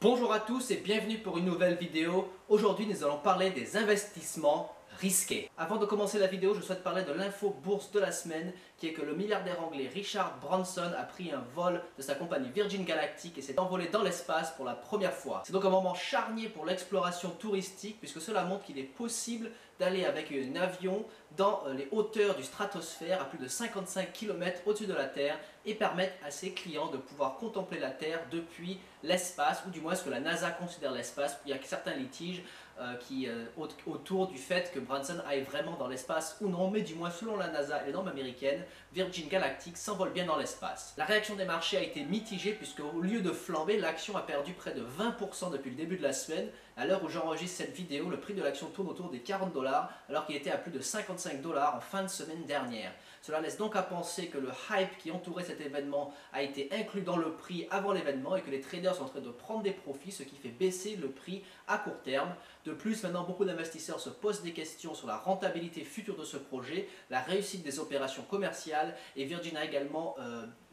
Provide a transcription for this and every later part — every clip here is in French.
Bonjour à tous et bienvenue pour une nouvelle vidéo. Aujourd'hui nous allons parler des investissements risqués. Avant de commencer la vidéo, je souhaite parler de l'info bourse de la semaine qui est que le milliardaire anglais Richard Branson a pris un vol de sa compagnie Virgin Galactic et s'est envolé dans l'espace pour la première fois. C'est donc un moment charnier pour l'exploration touristique puisque cela montre qu'il est possible d'aller avec un avion dans les hauteurs du stratosphère à plus de 55 km au-dessus de la Terre et permettre à ses clients de pouvoir contempler la Terre depuis l'espace, ou du moins ce que la NASA considère l'espace. Il y a certains litiges autour du fait que Branson aille vraiment dans l'espace ou non, mais du moins selon la NASA et les normes américaines, Virgin Galactic s'envole bien dans l'espace. La réaction des marchés a été mitigée puisque au lieu de flamber, l'action a perdu près de 20% depuis le début de la semaine. À l'heure où j'enregistre cette vidéo, le prix de l'action tourne autour des 40 $ alors qu'il était à plus de 55 $ en fin de semaine dernière. Cela laisse donc à penser que le hype qui entourait cet événement a été inclus dans le prix avant l'événement et que les traders sont en train de prendre des profits, ce qui fait baisser le prix à court terme. De plus, maintenant beaucoup d'investisseurs se posent des questions sur la rentabilité future de ce projet, la réussite des opérations commerciales, et Virgin a également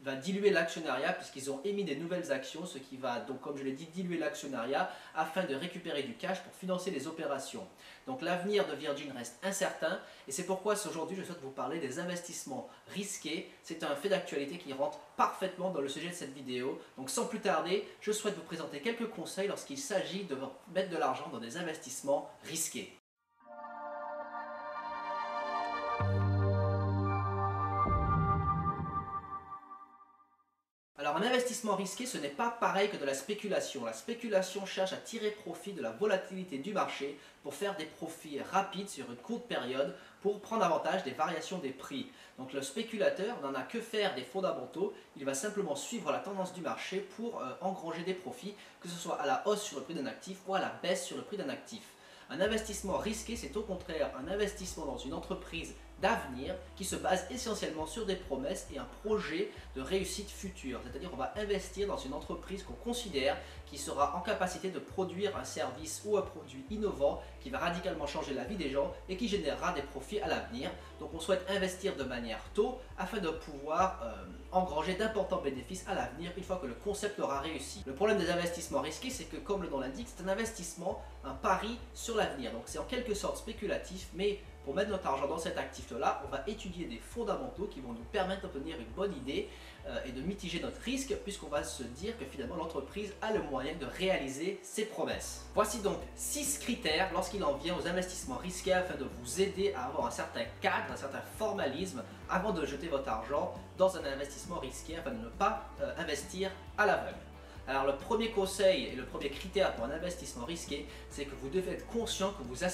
va diluer l'actionnariat puisqu'ils ont émis des nouvelles actions, ce qui va donc, comme je l'ai dit, diluer l'actionnariat afin de récupérer du cash pour financer les opérations. Donc l'avenir de Virgin reste incertain et c'est pourquoi aujourd'hui je souhaite vous parler des investissements risqués. C'est un fait d'actualité qui rentre parfaitement dans le sujet de cette vidéo. Donc sans plus tarder, je souhaite vous présenter quelques conseils lorsqu'il s'agit de mettre de l'argent dans des investissements risqués. Alors un investissement risqué, ce n'est pas pareil que de la spéculation. La spéculation cherche à tirer profit de la volatilité du marché pour faire des profits rapides sur une courte période pour prendre avantage des variations des prix. Donc le spéculateur n'en a que faire des fondamentaux, il va simplement suivre la tendance du marché pour engranger des profits, que ce soit à la hausse sur le prix d'un actif ou à la baisse sur le prix d'un actif. Un investissement risqué, c'est au contraire un investissement dans une entreprise d'avenir qui se base essentiellement sur des promesses et un projet de réussite future. C'est-à-dire qu'on va investir dans une entreprise qu'on considère qui sera en capacité de produire un service ou un produit innovant qui va radicalement changer la vie des gens et qui générera des profits à l'avenir. Donc on souhaite investir de manière tôt afin de pouvoir engranger d'importants bénéfices à l'avenir une fois que le concept aura réussi. Le problème des investissements risqués, c'est que comme le nom l'indique, c'est un investissement, un pari sur l'avenir. Donc c'est en quelque sorte spéculatif, mais pour mettre notre argent dans cet actif-là, on va étudier des fondamentaux qui vont nous permettre d'obtenir une bonne idée et de mitiger notre risque puisqu'on va se dire que finalement l'entreprise a le moyen de réaliser ses promesses. Voici donc 6 critères lorsqu'il en vient aux investissements risqués afin de vous aider à avoir un certain cadre, un certain formalisme avant de jeter votre argent dans un investissement risqué afin de ne pas investir à l'aveugle. Alors le premier conseil et le premier critère pour un investissement risqué, c'est que vous devez être conscient que vous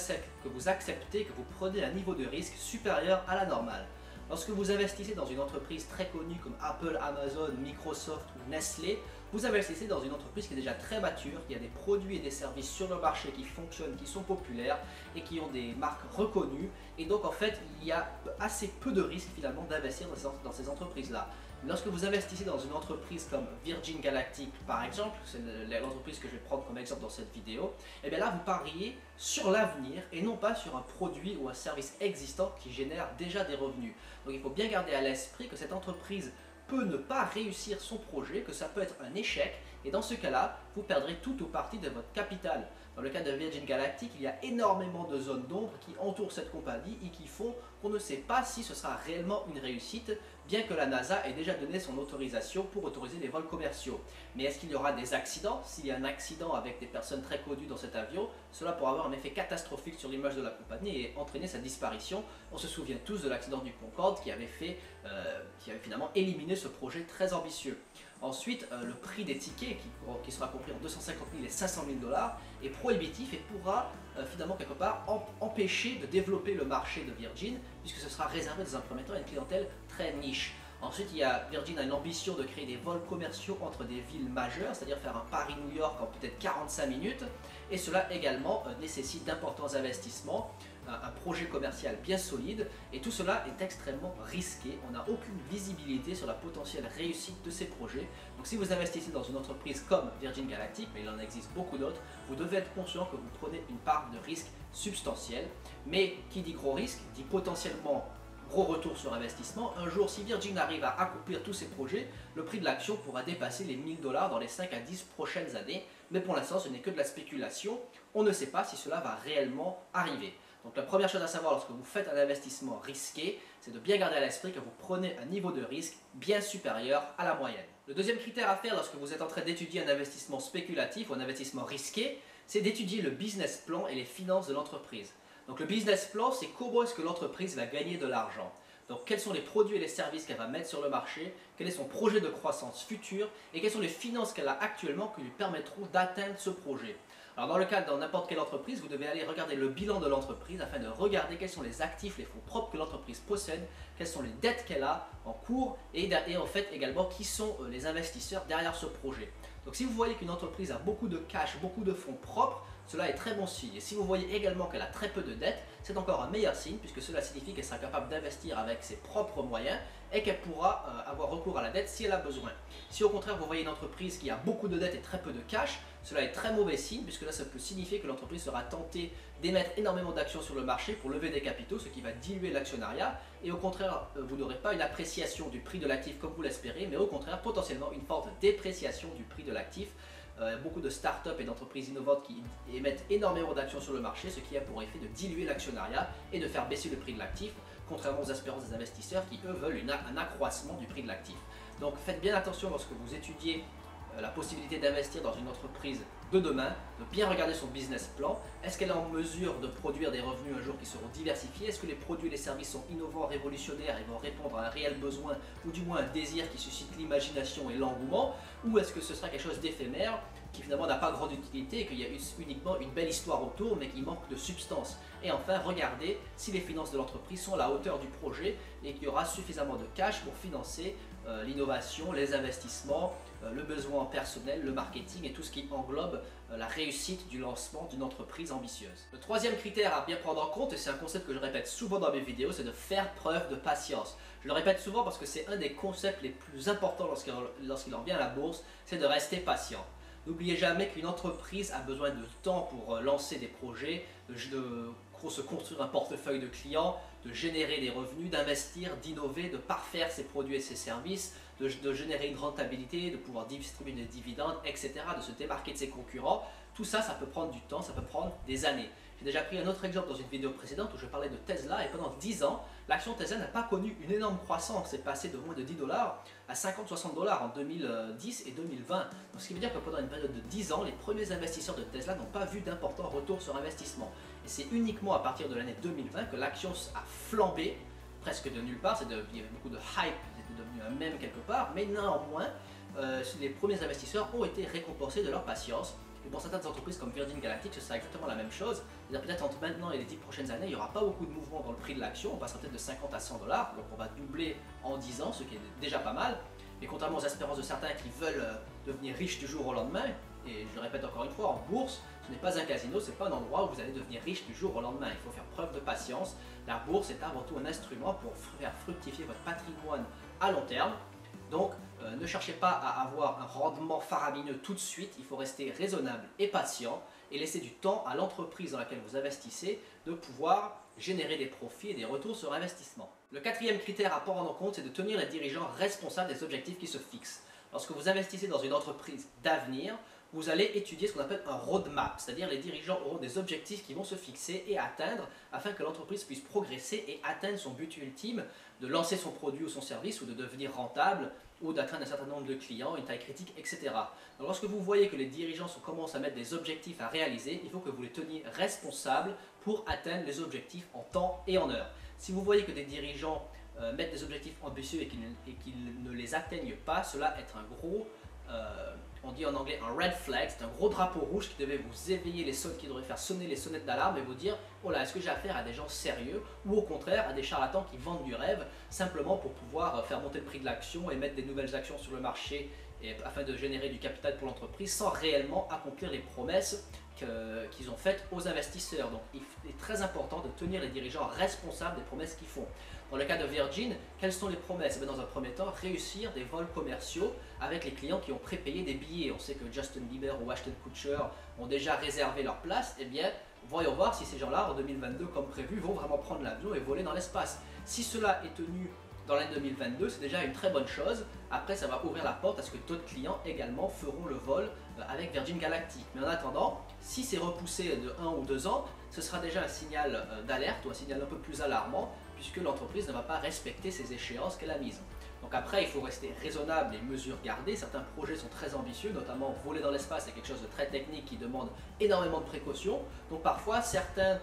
acceptez, que vous prenez un niveau de risque supérieur à la normale. Lorsque vous investissez dans une entreprise très connue comme Apple, Amazon, Microsoft ou Nestlé, vous investissez dans une entreprise qui est déjà très mature, qui a des produits et des services sur le marché qui fonctionnent, qui sont populaires et qui ont des marques reconnues. Et donc en fait, il y a assez peu de risques finalement d'investir dans ces entreprises-là. Lorsque vous investissez dans une entreprise comme Virgin Galactic par exemple, c'est l'entreprise que je vais prendre comme exemple dans cette vidéo, et bien là vous pariez sur l'avenir et non pas sur un produit ou un service existant qui génère déjà des revenus. Donc il faut bien garder à l'esprit que cette entreprise peut ne pas réussir son projet, que ça peut être un échec et dans ce cas-là, vous perdrez tout ou partie de votre capital. Dans le cas de Virgin Galactic, il y a énormément de zones d'ombre qui entourent cette compagnie et qui font qu'on ne sait pas si ce sera réellement une réussite, bien que la NASA ait déjà donné son autorisation pour autoriser les vols commerciaux. Mais est-ce qu'il y aura des accidents? S'il y a un accident avec des personnes très connues dans cet avion, cela pourra avoir un effet catastrophique sur l'image de la compagnie et entraîner sa disparition. On se souvient tous de l'accident du Concorde qui avait finalement éliminé ce projet très ambitieux. Ensuite, le prix des tickets qui sera compris en 250 000 et 500 000 $ est prohibitif et pourra finalement quelque part empêcher de développer le marché de Virgin puisque ce sera réservé dans un premier temps à une clientèle très niche. Ensuite, Virgin a une ambition de créer des vols commerciaux entre des villes majeures, c'est-à-dire faire un Paris-New York en peut-être 45 minutes. Et cela également nécessite d'importants investissements, un projet commercial bien solide. Et tout cela est extrêmement risqué. On n'a aucune visibilité sur la potentielle réussite de ces projets. Donc si vous investissez dans une entreprise comme Virgin Galactic, mais il en existe beaucoup d'autres, vous devez être conscient que vous prenez une part de risque substantielle. Mais qui dit gros risque dit potentiellement gros retour sur investissement. Un jour, si Virgin arrive à accomplir tous ses projets, le prix de l'action pourra dépasser les 1000 dollars dans les 5 à 10 prochaines années. Mais pour l'instant, ce n'est que de la spéculation. On ne sait pas si cela va réellement arriver. Donc la première chose à savoir lorsque vous faites un investissement risqué, c'est de bien garder à l'esprit que vous prenez un niveau de risque bien supérieur à la moyenne. Le deuxième critère à faire lorsque vous êtes en train d'étudier un investissement spéculatif ou un investissement risqué, c'est d'étudier le business plan et les finances de l'entreprise. Donc le business plan, c'est comment est-ce que l'entreprise va gagner de l'argent. Donc quels sont les produits et les services qu'elle va mettre sur le marché, quel est son projet de croissance future et quelles sont les finances qu'elle a actuellement qui lui permettront d'atteindre ce projet. Alors dans le cas dans n'importe quelle entreprise, vous devez aller regarder le bilan de l'entreprise afin de regarder quels sont les actifs, les fonds propres que l'entreprise possède, quelles sont les dettes qu'elle a en cours et en fait également qui sont les investisseurs derrière ce projet. Donc si vous voyez qu'une entreprise a beaucoup de cash, beaucoup de fonds propres, cela est très bon signe. Et si vous voyez également qu'elle a très peu de dettes, c'est encore un meilleur signe puisque cela signifie qu'elle sera capable d'investir avec ses propres moyens et qu'elle pourra avoir recours à la dette si elle a besoin. Si au contraire vous voyez une entreprise qui a beaucoup de dettes et très peu de cash, cela est très mauvais signe puisque là ça peut signifier que l'entreprise sera tentée d'émettre énormément d'actions sur le marché pour lever des capitaux, ce qui va diluer l'actionnariat et au contraire vous n'aurez pas une appréciation du prix de l'actif comme vous l'espérez, mais au contraire potentiellement une forte dépréciation du prix de l'actif. Beaucoup de startups et d'entreprises innovantes qui émettent énormément d'actions sur le marché, ce qui a pour effet de diluer l'actionnariat et de faire baisser le prix de l'actif, contrairement aux espérances des investisseurs qui eux veulent un accroissement du prix de l'actif. Donc faites bien attention lorsque vous étudiez la possibilité d'investir dans une entreprise de demain, de bien regarder son business plan. Est-ce qu'elle est en mesure de produire des revenus un jour qui seront diversifiés? Est-ce que les produits et les services sont innovants, révolutionnaires et vont répondre à un réel besoin ou du moins un désir qui suscite l'imagination et l'engouement? Ou est-ce que ce sera quelque chose d'éphémère qui finalement n'a pas grande utilité et qu'il y a uniquement une belle histoire autour mais qui manque de substance? Et enfin, regardez si les finances de l'entreprise sont à la hauteur du projet et qu'il y aura suffisamment de cash pour financer l'innovation, les investissements, le besoin personnel, le marketing et tout ce qui englobe la réussite du lancement d'une entreprise ambitieuse. Le troisième critère à bien prendre en compte, et c'est un concept que je répète souvent dans mes vidéos, c'est de faire preuve de patience. Je le répète souvent parce que c'est un des concepts les plus importants lorsqu'il en vient à la bourse, c'est de rester patient. N'oubliez jamais qu'une entreprise a besoin de temps pour lancer des projets, de se construire un portefeuille de clients, de générer des revenus, d'investir, d'innover, de parfaire ses produits et ses services, de générer une rentabilité, de pouvoir distribuer des dividendes, etc., de se démarquer de ses concurrents. Tout ça, ça peut prendre du temps, ça peut prendre des années. J'ai déjà pris un autre exemple dans une vidéo précédente où je parlais de Tesla et pendant 10 ans, l'action Tesla n'a pas connu une énorme croissance. C'est passé de moins de 10 dollars à 50-60 dollars en 2010 et 2020. Donc, ce qui veut dire que pendant une période de 10 ans, les premiers investisseurs de Tesla n'ont pas vu d'importants retours sur investissement. Et c'est uniquement à partir de l'année 2020 que l'action a flambé presque de nulle part. Il y avait beaucoup de hype, c'était devenu un mème quelque part, mais néanmoins, les premiers investisseurs ont été récompensés de leur patience. Et pour certaines entreprises comme Virgin Galactic, ce sera exactement la même chose. C'est-à-dire peut-être entre maintenant et les 10 prochaines années, il n'y aura pas beaucoup de mouvement dans le prix de l'action. On passera peut-être de 50 à 100 dollars, donc on va doubler en 10 ans, ce qui est déjà pas mal. Mais contrairement aux espérances de certains qui veulent devenir riches du jour au lendemain, et je le répète encore une fois, en bourse, ce n'est pas un casino, ce n'est pas un endroit où vous allez devenir riche du jour au lendemain. Il faut faire preuve de patience. La bourse est avant tout un instrument pour faire fructifier votre patrimoine à long terme. Donc, ne cherchez pas à avoir un rendement faramineux tout de suite, il faut rester raisonnable et patient et laisser du temps à l'entreprise dans laquelle vous investissez de pouvoir générer des profits et des retours sur investissement. Le quatrième critère à prendre en compte, c'est de tenir les dirigeants responsables des objectifs qui se fixent. Lorsque vous investissez dans une entreprise d'avenir, vous allez étudier ce qu'on appelle un roadmap, c'est-à-dire les dirigeants auront des objectifs qui vont se fixer et atteindre afin que l'entreprise puisse progresser et atteindre son but ultime de lancer son produit ou son service ou de devenir rentable ou d'atteindre un certain nombre de clients, une taille critique, etc. Donc lorsque vous voyez que les dirigeants commencent à mettre des objectifs à réaliser, il faut que vous les teniez responsables pour atteindre les objectifs en temps et en heure. Si vous voyez que des dirigeants mettent des objectifs ambitieux et qu'ils ne les atteignent pas, cela est un gros, on dit en anglais un red flag, c'est un gros drapeau rouge qui devait vous éveiller qui devrait faire sonner les sonnettes d'alarme et vous dire oh là, est-ce que j'ai affaire à des gens sérieux ou au contraire à des charlatans qui vendent du rêve simplement pour pouvoir faire monter le prix de l'action et mettre des nouvelles actions sur le marché afin de générer du capital pour l'entreprise sans réellement accomplir les promesses qu'ils ont faites aux investisseurs. Donc il est très important de tenir les dirigeants responsables des promesses qu'ils font. Dans le cas de Virgin, quelles sont les promesses? Dans un premier temps, réussir des vols commerciaux avec les clients qui ont prépayé des billets. On sait que Justin Bieber ou Ashton Kutcher ont déjà réservé leur place. Eh bien, voyons voir si ces gens-là, en 2022, comme prévu, vont vraiment prendre l'avion et voler dans l'espace. Si cela est tenu dans l'année 2022, c'est déjà une très bonne chose. Après, ça va ouvrir la porte à ce que d'autres clients également feront le vol avec Virgin Galactic. Mais en attendant, si c'est repoussé de 1 ou 2 ans, ce sera déjà un signal d'alerte ou un signal un peu plus alarmant puisque l'entreprise ne va pas respecter ses échéances qu'elle a mises. Donc après, il faut rester raisonnable et mesures gardées. Certains projets sont très ambitieux, notamment voler dans l'espace, c'est quelque chose de très technique qui demande énormément de précautions. Donc parfois, certaines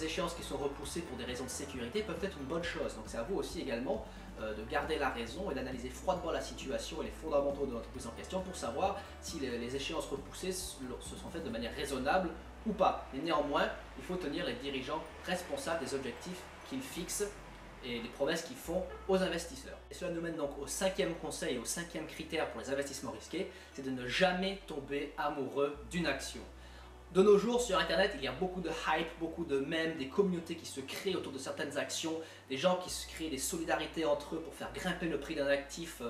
échéances qui sont repoussées pour des raisons de sécurité peuvent être une bonne chose. Donc c'est à vous aussi également de garder la raison et d'analyser froidement la situation et les fondamentaux de l'entreprise en question pour savoir si les échéances repoussées se sont faites de manière raisonnable ou pas. Mais néanmoins, il faut tenir les dirigeants responsables des objectifs qu'ils fixent et les promesses qu'ils font aux investisseurs. Et cela nous mène donc au 5e conseil et au 5e critère pour les investissements risqués, c'est de ne jamais tomber amoureux d'une action. De nos jours, sur Internet, il y a beaucoup de hype, beaucoup de mèmes, des communautés qui se créent autour de certaines actions, des gens qui se créent des solidarités entre eux pour faire grimper le prix d'un actif,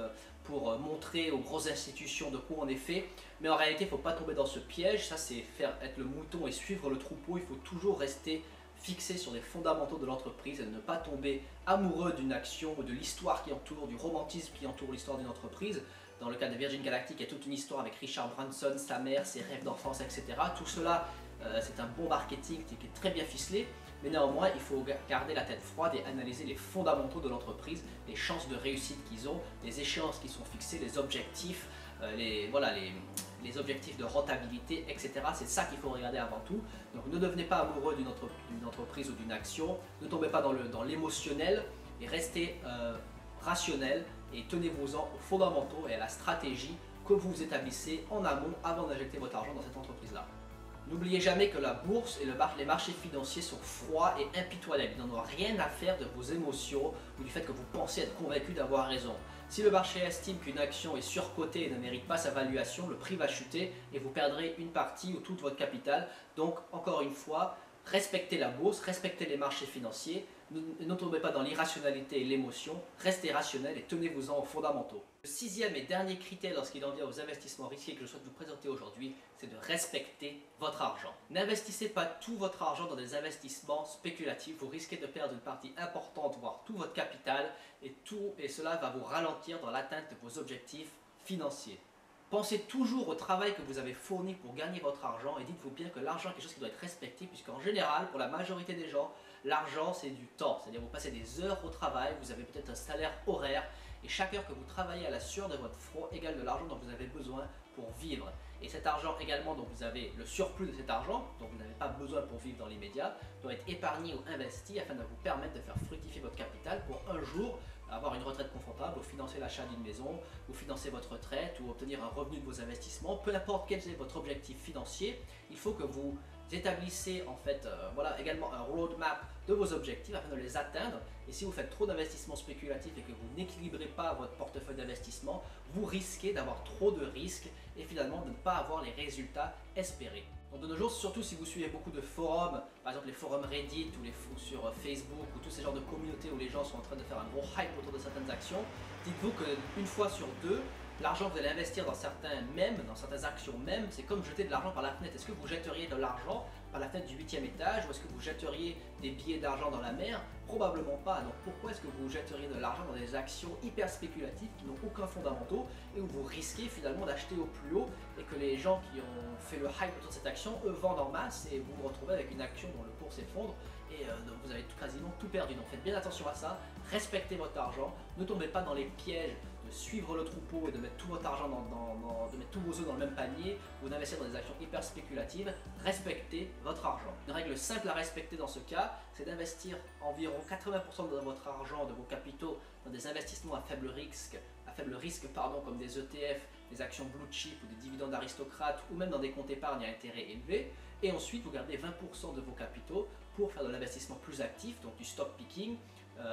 pour montrer aux grosses institutions de quoi on est fait. Mais en réalité, il ne faut pas tomber dans ce piège, ça c'est faire être le mouton et suivre le troupeau, il faut toujours rester fixé sur les fondamentaux de l'entreprise et ne pas tomber amoureux d'une action ou de l'histoire qui entoure, du romantisme qui entoure l'histoire d'une entreprise. Dans le cas de Virgin Galactic, il y a toute une histoire avec Richard Branson, sa mère, ses rêves d'enfance, etc. Tout cela, c'est un bon marketing qui est très bien ficelé, mais néanmoins, il faut garder la tête froide et analyser les fondamentaux de l'entreprise, les chances de réussite qu'ils ont, les échéances qui sont fixées, les objectifs, les objectifs de rentabilité, etc. C'est ça qu'il faut regarder avant tout. Donc ne devenez pas amoureux d'une entreprise ou d'une action, ne tombez pas dans l'émotionnel et restez rationnel et tenez-vous-en aux fondamentaux et à la stratégie que vous établissez en amont avant d'injecter votre argent dans cette entreprise-là. N'oubliez jamais que la bourse et les marchés financiers sont froids et impitoyables. Ils n'en ont rien à faire de vos émotions ou du fait que vous pensez être convaincu d'avoir raison. Si le marché estime qu'une action est surcotée et ne mérite pas sa valuation, le prix va chuter et vous perdrez une partie ou toute votre capital. Donc, encore une fois, respectez la bourse, respectez les marchés financiers, ne tombez pas dans l'irrationalité et l'émotion, restez rationnel et tenez-vous-en aux fondamentaux. Le 6e et dernier critère lorsqu'il en vient aux investissements risqués que je souhaite vous présenter aujourd'hui, c'est de respecter votre argent. N'investissez pas tout votre argent dans des investissements spéculatifs, vous risquez de perdre une partie importante, voire tout votre capital, et cela va vous ralentir dans l'atteinte de vos objectifs financiers. Pensez toujours au travail que vous avez fourni pour gagner votre argent et dites-vous bien que l'argent est quelque chose qui doit être respecté puisqu'en général, pour la majorité des gens, l'argent c'est du temps. C'est-à-dire vous passez des heures au travail, vous avez peut-être un salaire horaire et chaque heure que vous travaillez à la sueur de votre front égale de l'argent dont vous avez besoin pour vivre. Et cet argent également dont vous avez le surplus de cet argent, dont vous n'avez pas besoin pour vivre dans l'immédiat, doit être épargné ou investi afin de vous permettre de faire fructifier votre capital pour un jour avoir une retraite confortable ou financer l'achat d'une maison ou financer votre retraite ou obtenir un revenu de vos investissements. Peu importe quel est votre objectif financier, il faut que vous établissez en fait également un roadmap de vos objectifs afin de les atteindre. Et si vous faites trop d'investissements spéculatifs et que vous n'équilibrez pas votre portefeuille d'investissement, vous risquez d'avoir trop de risques et finalement de ne pas avoir les résultats espérés. Donc de nos jours, surtout si vous suivez beaucoup de forums, par exemple les forums Reddit ou sur Facebook ou tous ces genres de communautés où les gens sont en train de faire un gros hype autour de certaines actions, dites-vous qu'une fois sur deux, l'argent que vous allez investir dans certains mèmes, dans certaines actions mèmes, c'est comme jeter de l'argent par la fenêtre. Est-ce que vous jetteriez de l'argent par la fenêtre du 8e étage ou est-ce que vous jetteriez des billets d'argent dans la mer? Probablement pas. Donc pourquoi est-ce que vous jetteriez de l'argent dans des actions hyper spéculatives qui n'ont aucun fondamentaux et où vous risquez finalement d'acheter au plus haut et que les gens qui ont fait le hype autour de cette action, eux vendent en masse et vous vous retrouvez avec une action dont le cours s'effondre et donc vous avez quasiment tout perdu. Donc faites bien attention à ça, respectez votre argent, ne tombez pas dans les pièges de suivre le troupeau et de mettre tout votre argent de mettre tous vos œufs dans le même panier ou d'investir dans des actions hyper spéculatives. Respectez votre argent. Une règle simple à respecter dans ce cas, c'est d'investir environ 80% de votre argent, de vos capitaux, dans des investissements à faible risque, comme des ETF, des actions blue chip ou des dividendes aristocrates ou même dans des comptes épargne à intérêt élevé. Et ensuite, vous gardez 20% de vos capitaux pour faire de l'investissement plus actif, donc du stock picking,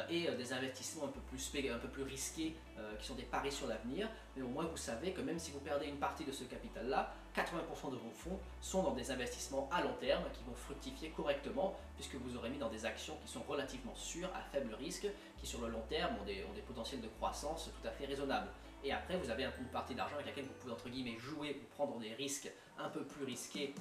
et des investissements un peu plus risqués qui sont des paris sur l'avenir. Mais au moins vous savez que même si vous perdez une partie de ce capital-là, 80% de vos fonds sont dans des investissements à long terme qui vont fructifier correctement puisque vous aurez mis dans des actions qui sont relativement sûres, à faible risque, qui sur le long terme ont des potentiels de croissance tout à fait raisonnables. Et après vous avez une partie d'argent avec laquelle vous pouvez entre guillemets jouer ou prendre des risques un peu plus risqués,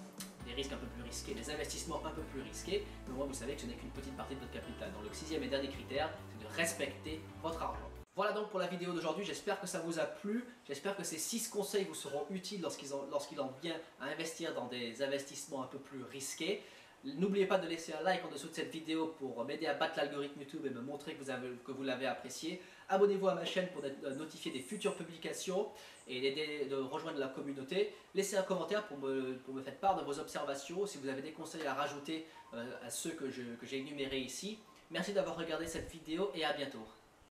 des investissements un peu plus risqués, mais au moins vous savez que ce n'est qu'une petite partie de votre capital. Donc le sixième et dernier critère, c'est de respecter votre argent. Voilà donc pour la vidéo d'aujourd'hui, j'espère que ça vous a plu, j'espère que ces 6 conseils vous seront utiles lorsqu'il en vient à investir dans des investissements un peu plus risqués. N'oubliez pas de laisser un like en dessous de cette vidéo pour m'aider à battre l'algorithme YouTube et me montrer que vous l'avez apprécié. Abonnez-vous à ma chaîne pour être notifié des futures publications et de rejoindre la communauté. Laissez un commentaire pour me faire part de vos observations, si vous avez des conseils à rajouter à ceux que j'ai énumérés ici. Merci d'avoir regardé cette vidéo et à bientôt.